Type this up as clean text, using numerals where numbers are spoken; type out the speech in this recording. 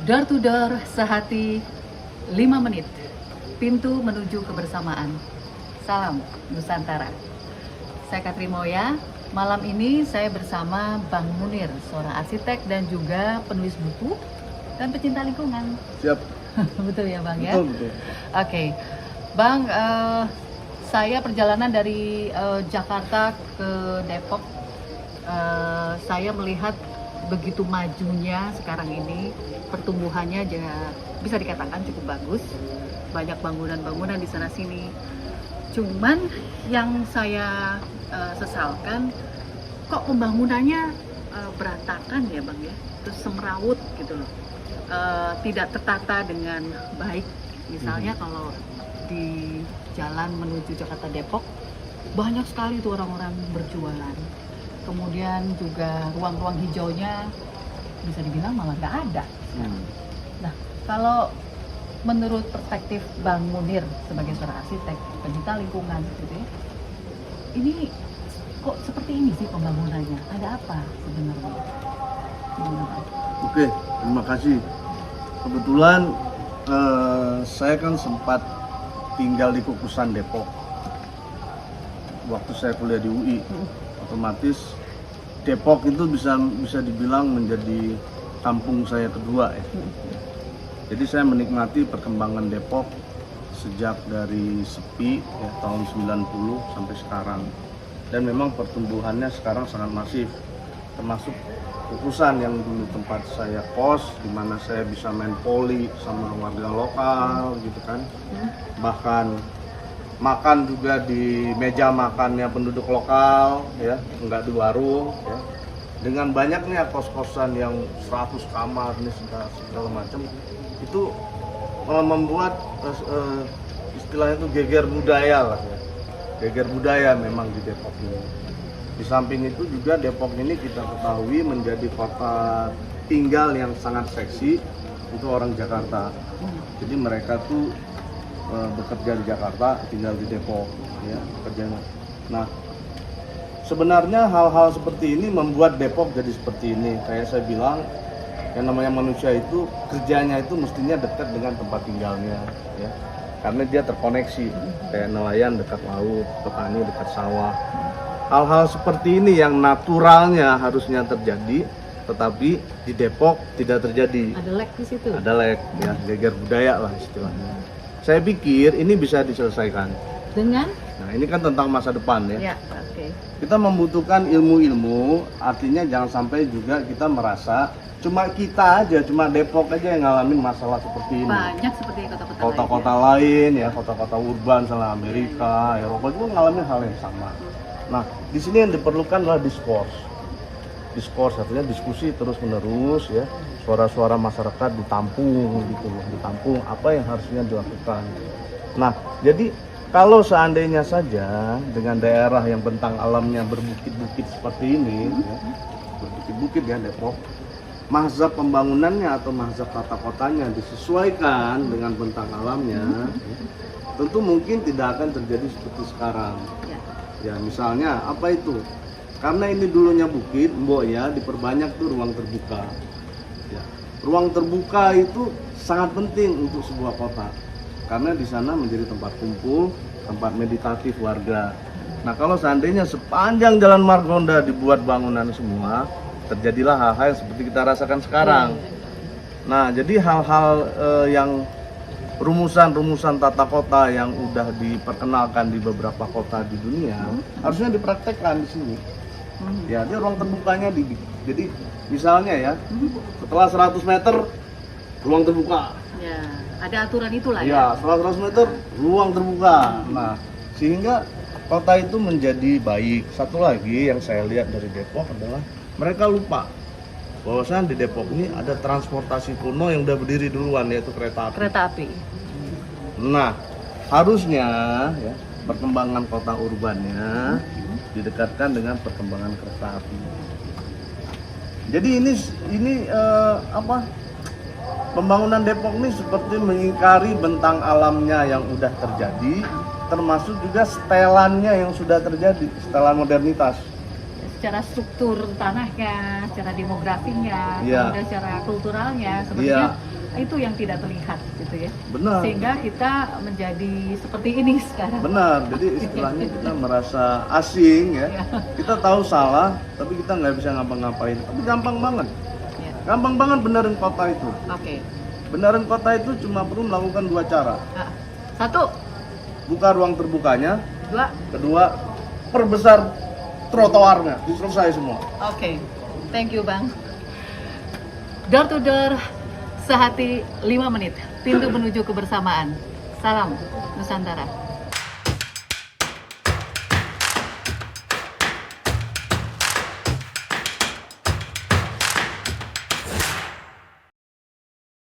Door to door sehati 5 menit. Pintu menuju kebersamaan. Salam Nusantara. Saya Katri Moya. Malam ini saya bersama Bang Munir, seorang arsitek dan juga penulis buku dan pecinta lingkungan. Siap. Betul ya Bang ya? Betul. Oke. Bang, saya perjalanan dari Jakarta ke Depok. Saya melihat begitu majunya sekarang ini, pertumbuhannya bisa dikatakan cukup bagus, banyak bangunan-bangunan di sana sini. Cuman yang saya sesalkan, kok pembangunannya berantakan ya Bang ya, terus semrawut gitu loh, tidak tertata dengan baik. Misalnya kalau di jalan menuju Jakarta Depok, banyak sekali tuh orang-orang berjualan. Kemudian juga ruang-ruang hijaunya bisa dibilang malah nggak ada. Nah, kalau menurut perspektif Bang Munir sebagai seorang arsitek, pecinta lingkungan gitu ya, ini kok seperti ini sih pembangunannya? Ada apa sebenarnya? Oke, terima kasih. Kebetulan saya kan sempat tinggal di Kukusan Depok waktu saya kuliah di UI. Otomatis Depok itu bisa dibilang menjadi kampung saya kedua ya. Jadi saya menikmati perkembangan Depok sejak dari sepi ya, tahun 90 sampai sekarang. Dan memang pertumbuhannya sekarang sangat masif. Termasuk Kukusan yang dulu tempat saya kos, di mana saya bisa main poli sama warga lokal gitu kan. Bahkan makan juga di meja makannya penduduk lokal ya, enggak di warung ya. Dengan banyaknya kos-kosan yang 100 kamar ini segala macam, itu membuat istilahnya itu geger budaya lah ya. Geger budaya memang di Depok ini. Di samping itu juga Depok ini kita ketahui menjadi kota tinggal yang sangat seksi untuk orang Jakarta. Jadi mereka tuh bekerja di Jakarta, tinggal di Depok ya, kerjanya. Nah, sebenarnya hal-hal seperti ini membuat Depok jadi seperti ini. Kayak saya bilang, yang namanya manusia itu kerjanya itu mestinya dekat dengan tempat tinggalnya ya. Karena dia terkoneksi, kayak nelayan dekat laut, petani dekat sawah. Hal-hal seperti ini yang naturalnya harusnya terjadi, tetapi di Depok tidak terjadi. Ada lag di situ. Ada lag ya, geger budaya lah istilahnya. Saya pikir ini bisa diselesaikan Dengan? Nah, ini kan tentang masa depan ya. Ya, oke. Kita membutuhkan ilmu-ilmu, artinya jangan sampai juga kita merasa cuma kita aja, cuma Depok aja yang ngalamin masalah seperti ini. Banyak seperti kota-kota Kota-kota lain ya, kota-kota urban misalnya Amerika, Eropa juga ngalamin hal yang sama. Nah, di sini yang diperlukan adalah diskurs. Diskurs artinya diskusi terus-menerus ya. Suara-suara masyarakat ditampung gitu loh, ditampung apa yang harusnya dilakukan. Nah, jadi kalau seandainya saja dengan daerah yang bentang alamnya berbukit-bukit seperti ini, ya, berbukit-bukit ya Depok, mazhab pembangunannya atau mazhab tata kotanya disesuaikan dengan bentang alamnya, ya, tentu mungkin tidak akan terjadi seperti sekarang. Ya misalnya apa itu? Karena ini dulunya bukit, mbok ya, diperbanyak tuh ruang terbuka. Ya, ruang terbuka itu sangat penting untuk sebuah kota. Karena di sana menjadi tempat kumpul, tempat meditatif warga. Nah, kalau seandainya sepanjang jalan Margonda dibuat bangunan semua, terjadilah hal-hal yang seperti kita rasakan sekarang. Nah, jadi hal-hal yang rumusan-rumusan tata kota yang udah diperkenalkan di beberapa kota di dunia, harusnya dipraktekkan di sini. Ya, dia ruang terbukanya jadi misalnya ya, setelah 100 meter ruang terbuka. Ya, ada aturan itulah ya. Ya, setelah 100 meter ruang terbuka. Nah, sehingga kota itu menjadi baik. Satu lagi yang saya lihat dari Depok adalah mereka lupa bahwasan di Depok ini ada transportasi kuno yang udah berdiri duluan, yaitu kereta api. Kereta api. Nah, harusnya ya, perkembangan kota urbannya didekatkan dengan perkembangan kereta api. Jadi ini pembangunan Depok ini seperti mengingkari bentang alamnya yang udah terjadi, termasuk juga setelannya yang sudah terjadi, setelan modernitas. Secara struktur tanahnya, secara demografinya, ya, kemudian secara kulturalnya, sebenarnya itu yang tidak terlihat gitu ya. Benar. Sehingga kita menjadi seperti ini sekarang. Benar, jadi istilahnya kita merasa asing ya. Ya. Kita tahu salah, tapi kita nggak bisa ngapa-ngapain. Tapi gampang banget, Ya. gampang banget benerin kota itu. Oke. Benerin kota itu cuma perlu melakukan 2 cara. Ah, 1, Buka ruang terbukanya, 2. kedua perbesar trotoarnya, diselesai semua. Oke. Thank you, Bang. Door to door sehati 5 menit. Pintu menuju kebersamaan. Salam Nusantara.